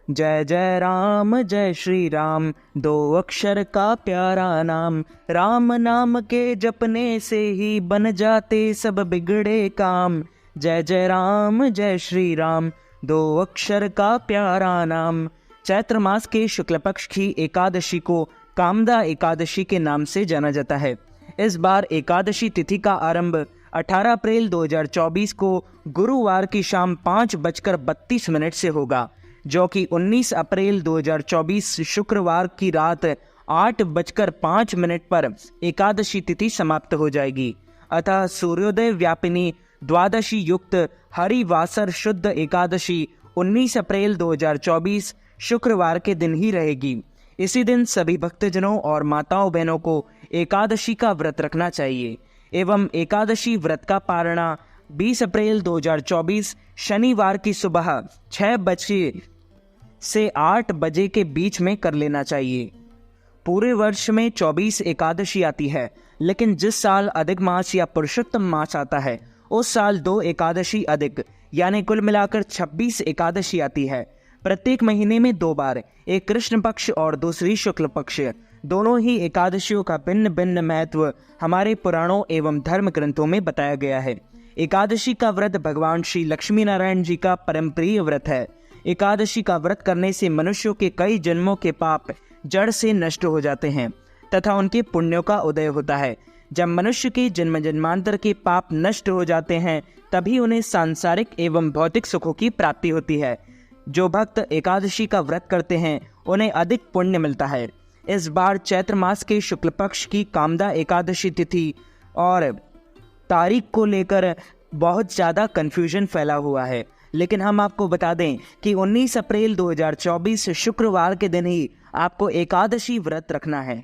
जय जय राम जय श्री राम, दो अक्षर का प्यारा नाम। राम नाम के जपने से ही बन जाते सब बिगड़े काम। जय जय राम जय श्री राम, दो अक्षर का प्यारा नाम। चैत्र मास के शुक्ल पक्ष की एकादशी को कामदा एकादशी के नाम से जाना जाता है। इस बार एकादशी तिथि का आरंभ 18 अप्रैल 2024 को गुरुवार की शाम 5:32 से होगा, जो कि 19 अप्रैल 2024 शुक्रवार की रात 8:05 पर एकादशी तिथि समाप्त हो जाएगी। अतः सूर्योदय व्यापिनी द्वादशी युक्त हरिवासर शुद्ध एकादशी 19 अप्रैल 2024 शुक्रवार के दिन ही रहेगी। इसी दिन सभी भक्तजनों और माताओं बहनों को एकादशी का व्रत रखना चाहिए एवं एकादशी व्रत का पारणा 20 अप्रैल 2024 शनिवार की सुबह 6 बजे से 8 बजे के बीच में कर लेना चाहिए। पूरे वर्ष में 24 एकादशी आती है, लेकिन जिस साल अधिक मास या पुरुषोत्तम मास आता है उस साल 2 एकादशी अधिक यानी कुल मिलाकर 26 एकादशी आती है। प्रत्येक महीने में 2 बार, एक कृष्ण पक्ष और दूसरी शुक्ल पक्ष, दोनों ही एकादशियों का भिन्न भिन्न महत्व हमारे पुराणों एवं धर्म ग्रंथों में बताया गया है। एकादशी का व्रत भगवान श्री लक्ष्मी नारायण जी का परम प्रिय व्रत है। एकादशी का व्रत करने से मनुष्यों के कई जन्मों के पाप जड़ से नष्ट हो जाते हैं तथा उनके पुण्यों का उदय होता है। जब मनुष्य के जन्म जन्मांतर के पाप नष्ट हो जाते हैं तभी उन्हें सांसारिक एवं भौतिक सुखों की प्राप्ति होती है। जो भक्त एकादशी का व्रत करते हैं उन्हें अधिक पुण्य मिलता है। इस बार चैत्र मास के शुक्ल पक्ष की कामदा एकादशी तिथि और तारीख को लेकर बहुत ज़्यादा कन्फ्यूजन फैला हुआ है, लेकिन हम आपको बता दें कि 19 अप्रैल 2024 शुक्रवार के दिन ही आपको एकादशी व्रत रखना है।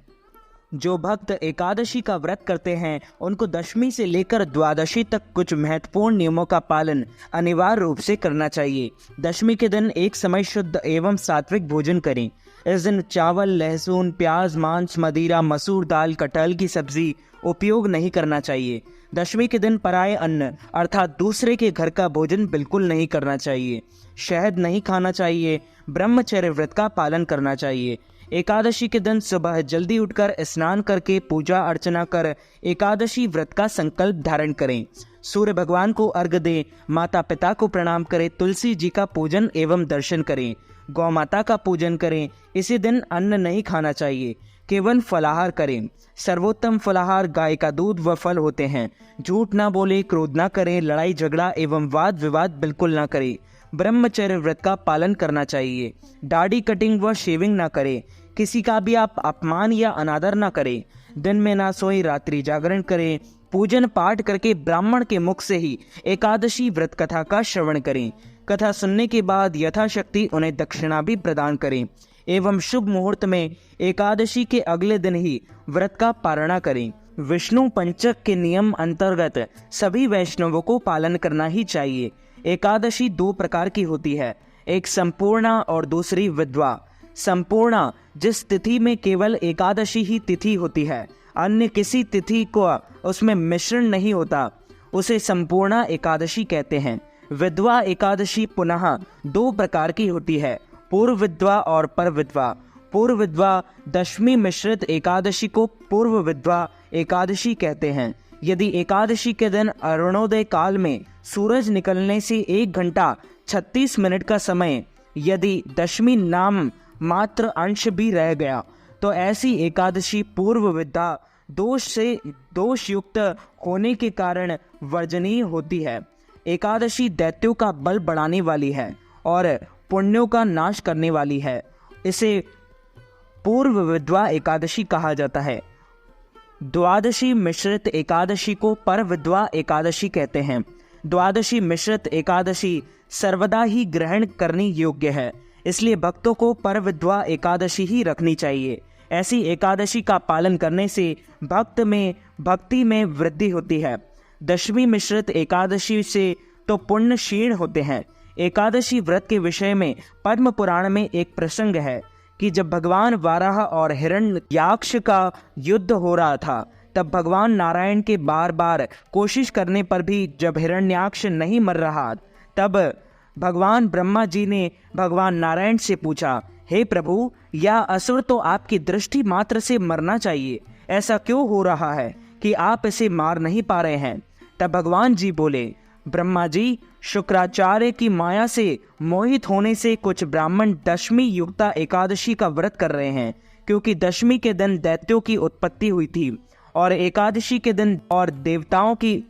जो भक्त एकादशी का व्रत करते हैं उनको दशमी से लेकर द्वादशी तक कुछ महत्वपूर्ण नियमों का पालन अनिवार्य रूप से करना चाहिए। दशमी के दिन एक समय शुद्ध एवं सात्विक भोजन करें। इस दिन चावल, लहसुन, प्याज, मांस, मदिरा, मसूर दाल, कटहल की सब्जी उपयोग नहीं करना चाहिए। दशमी के दिन पराये अन्न अर्थात दूसरे के घर का भोजन बिल्कुल नहीं करना चाहिए। शहद नहीं खाना चाहिए। ब्रह्मचर्य व्रत का पालन करना चाहिए। एकादशी के दिन सुबह जल्दी उठकर स्नान करके पूजा अर्चना कर एकादशी व्रत का संकल्प धारण करें। सूर्य भगवान को अर्घ्य दें, माता पिता को प्रणाम करें, तुलसी जी का पूजन एवं दर्शन करें, गौ माता का पूजन करें। इसी दिन अन्न नहीं खाना चाहिए, केवल फलाहार करें। सर्वोत्तम फलाहार गाय का दूध व फल होते हैं। झूठ ना बोले, क्रोध ना करें, लड़ाई झगड़ा एवं वाद विवाद बिल्कुल ना करें। ब्रह्मचर्य व्रत का पालन करना चाहिए। दाढ़ी कटिंग व शेविंग ना करें। किसी का भी आप अपमान या अनादर ना करें। दिन में ना सोए, रात्रि जागरण करें। पूजन पाठ करके ब्राह्मण के मुख से ही एकादशी व्रत कथा का श्रवण करें। कथा सुनने के बाद यथाशक्ति उन्हें दक्षिणा भी प्रदान करें एवं शुभ मुहूर्त में एकादशी के अगले दिन ही व्रत का पारणा करें। विष्णु पंचक के नियम अंतर्गत सभी वैष्णवों को पालन करना ही चाहिए। एकादशी 2 प्रकार की होती है, एक संपूर्णा और दूसरी विधवा। संपूर्णा जिस तिथि में केवल एकादशी ही तिथि होती है, अन्य किसी तिथि को उसमें मिश्रण नहीं होता, उसे संपूर्णा एकादशी कहते हैं। विधवा एकादशी पुनः 2 प्रकार की होती है, पूर्व विधवा और पर विधवा। पूर्व विधवा दशमी मिश्रित एकादशी को पूर्व विधवा एकादशी कहते हैं। यदि एकादशी के दिन अरुणोदय काल में सूरज निकलने से 1 घंटा 36 मिनट का समय यदि दशमी नाम मात्र अंश भी रह गया तो ऐसी एकादशी पूर्व विद्या दोष युक्त होने के कारण वर्जनीय होती है। एकादशी दैत्यों का बल बढ़ाने वाली है और पुण्यों का नाश करने वाली है। इसे पूर्व विधवा एकादशी कहा जाता है। द्वादशी मिश्रित एकादशी को पर विधवा एकादशी कहते हैं। द्वादशी मिश्रित एकादशी सर्वदा ही ग्रहण करने योग्य है, इसलिए भक्तों को पर विधवा एकादशी ही रखनी चाहिए। ऐसी एकादशी का पालन करने से भक्ति में वृद्धि होती है। दशमी मिश्रित एकादशी से तो पुण्य क्षीण होते हैं। एकादशी व्रत के विषय में पद्म पुराण में एक प्रसंग है कि जब भगवान वाराह और हिरण्याक्ष का युद्ध हो रहा था, तब भगवान नारायण के बार बार कोशिश करने पर भी जब हिरण्याक्ष नहीं मर रहा, तब भगवान ब्रह्मा जी ने भगवान नारायण से पूछा, हे प्रभु, यह असुर तो आपकी दृष्टि मात्र से मरना चाहिए, ऐसा क्यों हो रहा है कि आप इसे मार नहीं पा रहे हैं? तब भगवान जी बोले, ब्रह्मा जी, शुक्राचार्य की माया से मोहित होने से कुछ ब्राह्मण दशमी युक्ता एकादशी का व्रत कर रहे हैं, क्योंकि दशमी के दिन दैत्यों की उत्पत्ति हुई थी और एकादशी के दिन और देवताओं की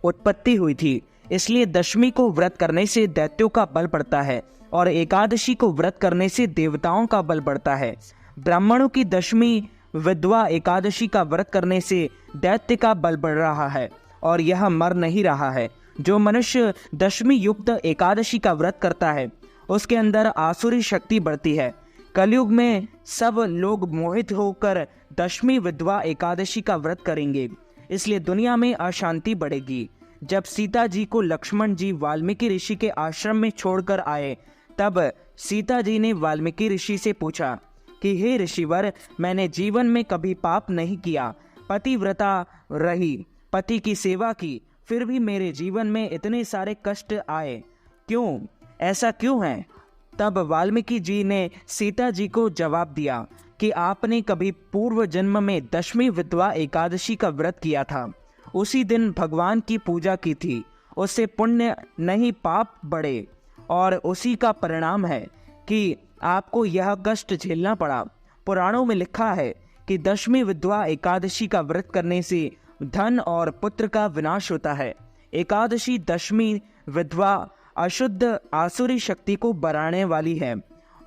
उत्पत्ति हुई थी। इसलिए दशमी को व्रत करने से दैत्यों का बल बढ़ता है और एकादशी को व्रत करने से देवताओं का बल बढ़ता है। ब्राह्मणों की दशमी विधवा एकादशी का व्रत करने से दैत्य का बल बढ़ रहा है और यह मर नहीं रहा है। जो मनुष्य दशमी युक्त एकादशी का व्रत करता है उसके अंदर आसुरी शक्ति बढ़ती है। कलयुग में सब लोग मोहित होकर दशमी विधवा एकादशी का व्रत करेंगे, इसलिए दुनिया में अशांति बढ़ेगी। जब सीता जी को लक्ष्मण जी वाल्मीकि ऋषि के आश्रम में छोड़कर आए, तब सीता जी ने वाल्मीकि ऋषि से पूछा कि हे ऋषिवर, मैंने जीवन में कभी पाप नहीं किया, पतिव्रता रही, पति की सेवा की, फिर भी मेरे जीवन में इतने सारे कष्ट आए, क्यों? ऐसा क्यों है? तब वाल्मीकि जी ने सीता जी को जवाब दिया कि आपने कभी पूर्व जन्म में दशमी विधवा एकादशी का व्रत किया था, उसी दिन भगवान की पूजा की थी, उससे पुण्य नहीं पाप बढ़े और उसी का परिणाम है कि आपको यह कष्ट झेलना पड़ा। पुराणों में लिखा है कि दशमी विधवा एकादशी का व्रत करने से धन और पुत्र का विनाश होता है। एकादशी दशमी विधवा अशुद्ध आसुरी शक्ति को बढ़ाने वाली है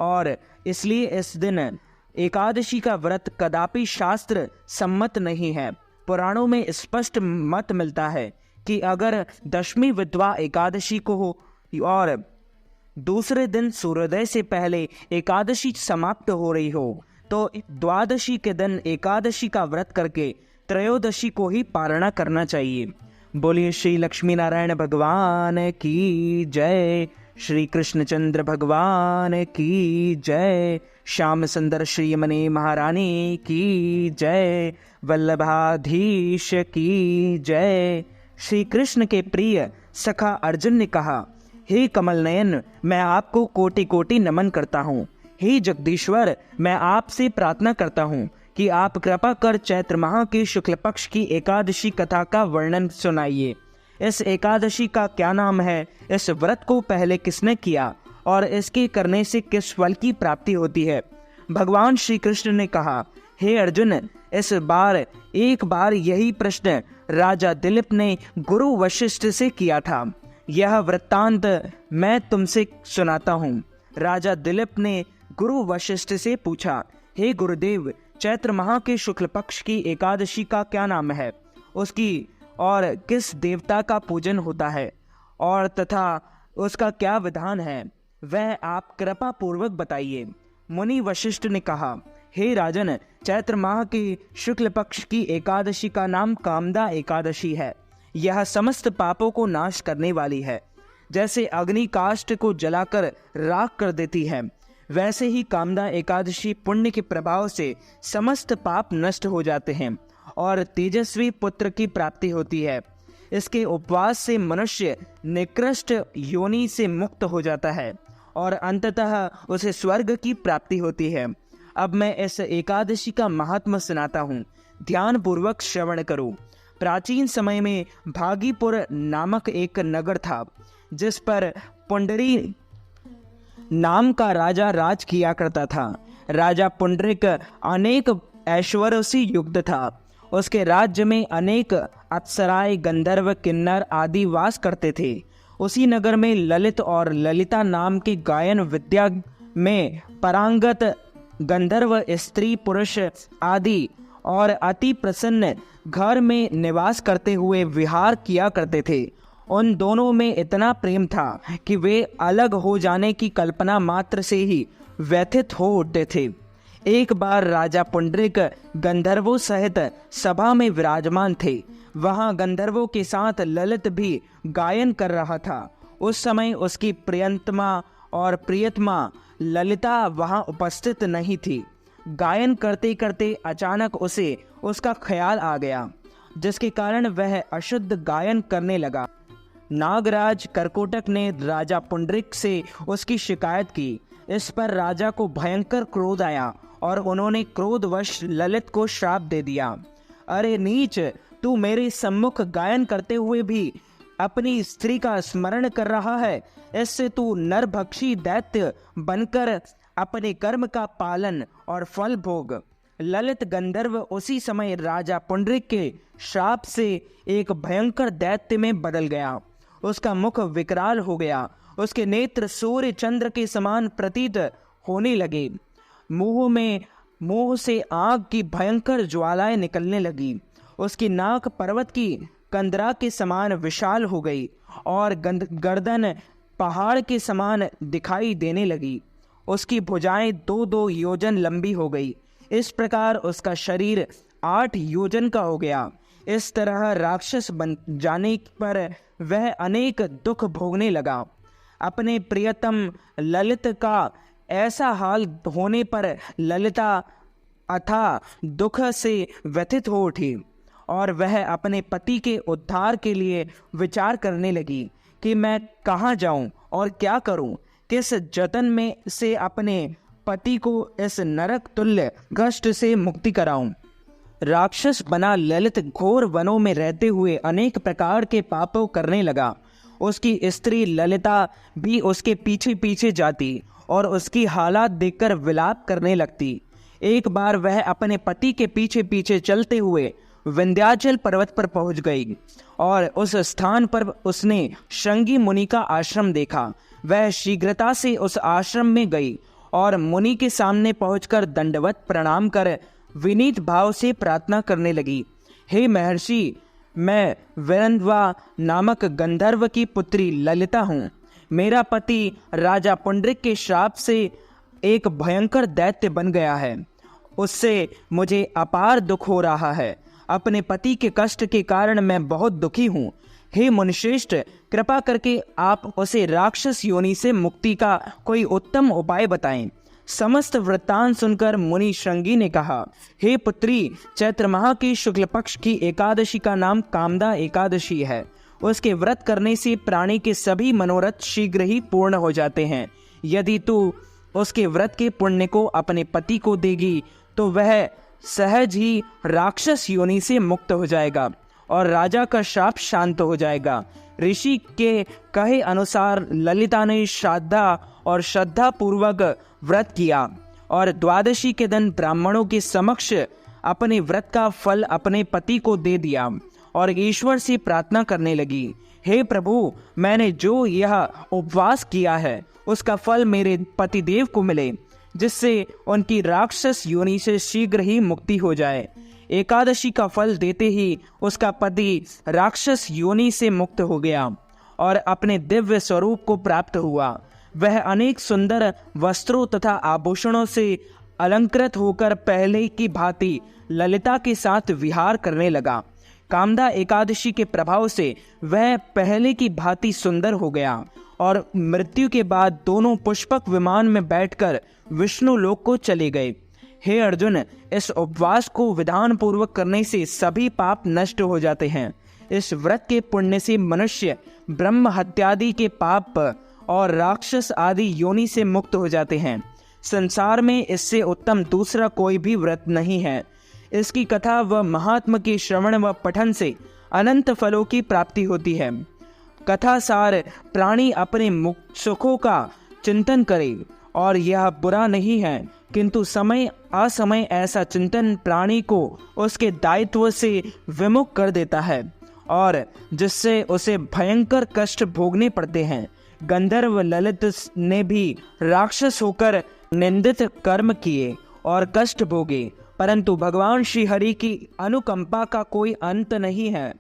और इसलिए इस दिन एकादशी का व्रत कदापि शास्त्र सम्मत नहीं है। पुराणों में स्पष्ट मत मिलता है कि अगर दशमी विधवा एकादशी को हो और दूसरे दिन सूर्योदय से पहले एकादशी समाप्त हो रही हो तो द्वादशी के दिन एकादशी का व्रत करके त्रयोदशी को ही पारणा करना चाहिए। बोलिए श्री लक्ष्मी नारायण भगवान की जय, श्री कृष्णचंद्र भगवान की जय, श्याम सुंदर श्रीमणि महारानी की जय, वल्लभाधीश की जय। श्री कृष्ण के प्रिय सखा अर्जुन ने कहा, हे कमल नयन, मैं आपको कोटि कोटि नमन करता हूँ। हे जगदीश्वर, मैं आपसे प्रार्थना करता हूँ कि आप कृपा कर चैत्र माह की शुक्ल पक्ष की एकादशी कथा का वर्णन सुनाइए। इस एकादशी का क्या नाम है, इस व्रत को पहले किसने किया और इसके करने से किस फल की प्राप्ति होती है? भगवान श्री कृष्ण ने कहा, हे अर्जुन, इस बार एक बार यही प्रश्न राजा दिलीप ने गुरु वशिष्ठ से किया था। यह वृत्तांत मैं तुमसे सुनाता हूँ। राजा दिलीप ने गुरु वशिष्ठ से पूछा, हे गुरुदेव, चैत्र माह के शुक्ल पक्ष की एकादशी का क्या नाम है, उसकी और किस देवता का पूजन होता है और तथा उसका क्या विधान है, वह आप कृपा पूर्वक बताइए। मुनि वशिष्ठ ने कहा, हे राजन, चैत्र माह की शुक्ल पक्ष की एकादशी का नाम कामदा एकादशी है। यह समस्त पापों को नाश करने वाली है। जैसे अग्नि काष्ठ को जलाकर राख कर देती है, वैसे ही कामदा एकादशी पुण्य के प्रभाव से समस्त पाप नष्ट हो जाते हैं और तेजस्वी पुत्र की प्राप्ति होती है। इसके उपवास से मनुष्य निकृष्ट योनि से मुक्त हो जाता है और अंततः उसे स्वर्ग की प्राप्ति होती है। अब मैं इस एकादशी का महात्म्य सुनाता हूँ, ध्यान पूर्वक श्रवण करो। प्राचीन समय में भागीपुर नामक एक नगर था, जिस पर पुंडरी नाम का राजा राज किया करता था। राजा पुंडरीक अनेक ऐश्वर्य से युक्त था। उसके राज्य में अनेक अप्सराएं, गंधर्व, किन्नर आदि वास करते थे। उसी नगर में ललित और ललिता नाम की गायन विद्या में पारंगत गंधर्व स्त्री पुरुष आदि और अति प्रसन्न घर में निवास करते हुए विहार किया करते थे। उन दोनों में इतना प्रेम था कि वे अलग हो जाने की कल्पना मात्र से ही व्यथित हो उठते थे। एक बार राजा पुंडरीक गंधर्वों सहित सभा में विराजमान थे। वहां गंधर्वों के साथ ललित भी गायन कर रहा था। उस समय उसकी प्रियतमा और प्रियतमा ललिता वहां उपस्थित नहीं थी। गायन करते करते अचानक उसे उसका ख्याल आ गया, जिसके कारण वह अशुद्ध गायन करने लगा। नागराज करकोटक ने राजा पुंडरीक से उसकी शिकायत की। इस पर राजा को भयंकर क्रोध आया और उन्होंने क्रोधवश ललित को श्राप दे दिया। अरे नीच, तू मेरे सम्मुख गायन करते हुए भी अपनी स्त्री का स्मरण कर रहा है। इससे तू नरभक्षी दैत्य बनकर अपने कर्म का पालन और फल भोग। ललित गंधर्व उसी समय राजा पुंडरीक के श्राप से एक भयंकर दैत्य में बदल गया। उसका मुख विकराल हो गया, उसके नेत्र सूर्य चंद्र के समान प्रतीत होने लगे। मुंह से आग की भयंकर ज्वालाएं निकलने लगी। उसकी नाक पर्वत की कंदरा के समान विशाल हो गई और गर्दन पहाड़ के समान दिखाई देने लगी। उसकी भुजाएं 2-2 योजन लंबी हो गई। इस प्रकार उसका शरीर 8 योजन का हो गया। इस तरह राक्षस बन जाने पर वह अनेक दुख भोगने लगा। अपने प्रियतम ललित का ऐसा हाल होने पर ललिता अथाह दुख से व्यथित हो उठी और वह अपने पति के उद्धार के लिए विचार करने लगी कि मैं कहाँ जाऊं और क्या करूं, किस जतन में से अपने पति को इस नरक तुल्य कष्ट से मुक्ति कराऊं। राक्षस बना ललित घोर वनों में रहते हुए अनेक प्रकार के पापों करने लगा। उसकी स्त्री ललिता भी उसके पीछे पीछे जाती और उसकी हालात देखकर विलाप करने लगती। एक बार वह अपने पति के पीछे पीछे चलते हुए विंध्याचल पर्वत पर पहुंच गई और उस स्थान पर उसने श्रृंगी मुनि का आश्रम देखा। वह शीघ्रता से उस आश्रम में गई और मुनि के सामने पहुंचकर दंडवत प्रणाम कर विनीत भाव से प्रार्थना करने लगी। हे महर्षि, मैं वीरंध्वा नामक गंधर्व की पुत्री ललिता हूँ। मेरा पति राजा पुंडरीक के श्राप से एक भयंकर दैत्य बन गया है। उससे मुझे अपार दुख हो रहा है। अपने पति के कष्ट के कारण मैं बहुत दुखी हूँ। हे मुनिश्रेष्ठ, कृपा करके आप उसे राक्षस योनि से मुक्ति का कोई उत्तम उपाय बताएं। समस्त वृत्तांत सुनकर मुनि श्रृंगी ने कहा, हे पुत्री, चैत्र माह की शुक्ल पक्ष की एकादशी का नाम कामदा एकादशी है। उसके व्रत करने से प्राणी के सभी मनोरथ शीघ्र ही पूर्ण हो जाते हैं। यदि तू उसके व्रत के पुण्य को अपने पति को देगी तो वह सहज ही राक्षस योनि से मुक्त हो जाएगा और राजा का श्राप शांत हो जाएगा। ऋषि के कहे अनुसार ललिता ने श्रद्धा पूर्वक व्रत किया और द्वादशी के दिन ब्राह्मणों के समक्ष अपने व्रत का फल अपने पति को दे दिया और ईश्वर से प्रार्थना करने लगी, हे प्रभु, मैंने जो यह उपवास किया है उसका फल मेरे पतिदेव को मिले, जिससे उनकी राक्षस योनि से शीघ्र ही मुक्ति हो जाए। एकादशी का फल देते ही उसका पति राक्षस योनि से मुक्त हो गया और अपने दिव्य स्वरूप को प्राप्त हुआ। वह अनेक सुंदर वस्त्रों तथा आभूषणों से अलंकृत होकर पहले की भांति ललिता के साथ विहार करने लगा। कामदा एकादशी के प्रभाव से वह पहले की भांति सुंदर हो गया और मृत्यु के बाद दोनों पुष्पक विमान में बैठकर विष्णु लोक को चले गए। हे अर्जुन, इस उपवास को विधान पूर्वक करने से सभी पाप नष्ट हो जाते हैं। इस व्रत के पुण्य से मनुष्य ब्रह्म हत्यादि के पाप और राक्षस आदि योनि से मुक्त हो जाते हैं। संसार में इससे उत्तम दूसरा कोई भी व्रत नहीं है। इसकी कथा व महात्मा के श्रवण व पठन से अनंत फलों की प्राप्ति होती है। कथा सार प्राणी अपने सुखों का चिंतन करे और यह बुरा नहीं है, किंतु समय असमय ऐसा चिंतन प्राणी को उसके दायित्व से विमुख कर देता है और जिससे उसे भयंकर कष्ट भोगने पड़ते हैं। गंधर्व ललित ने भी राक्षस होकर निंदित कर्म किए और कष्ट भोगे, परंतु भगवान श्री हरि की अनुकंपा का कोई अंत नहीं है।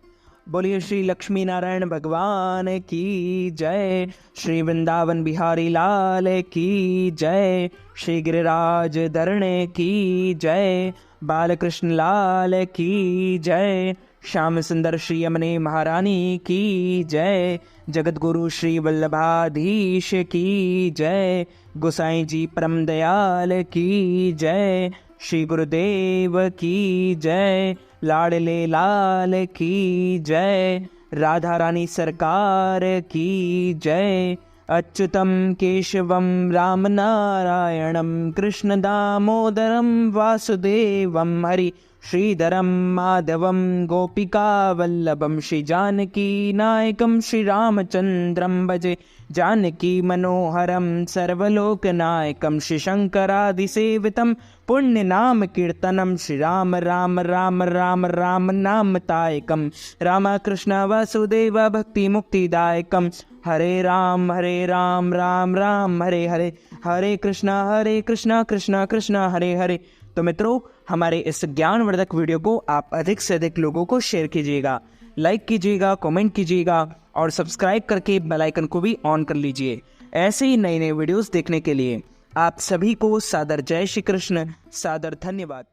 बोलिए श्री लक्ष्मी नारायण भगवान की जय, श्री वृंदावन बिहारी लाल की जय, श्री गिरिराज धरणे की जय, बालकृष्ण लाल की जय, श्याम सुंदर श्री यमुने महारानी की जय, जगत गुरु श्री वल्लभाधीश की जय, गोसाई जी परम दयाल की जय, श्री गुरुदेव की जय, लाडले लाल की जय, राधा रानी सरकार की जय। अच्युतम केशवम राम नारायणम कृष्ण दामोदरम वासुदेवम हरि श्रीधरम माधवम गोपिका वल्लभम श्री जानकी नायकम श्री रामचंद्रम भजे जानकी मनोहरम सर्वलोकनायकम श्री शंकरादिसेवितम पुण्य नाम कीर्तनम श्री राम राम राम राम राम नाम तायकम राम कृष्ण वासुदेव भक्ति मुक्तिदायकम हरे राम राम राम हरे हरे हरे कृष्णा कृष्णा कृष्णा हरे हरे। तो मित्रों, हमारे इस ज्ञानवर्धक वीडियो को आप अधिक से अधिक लोगों को शेयर कीजिएगा, लाइक कीजिएगा, कमेंट कीजिएगा और सब्सक्राइब करके बेल आइकन को भी ऑन कर लीजिए। ऐसे ही नए नए वीडियोस देखने के लिए आप सभी को सादर जय श्री कृष्ण, सादर धन्यवाद।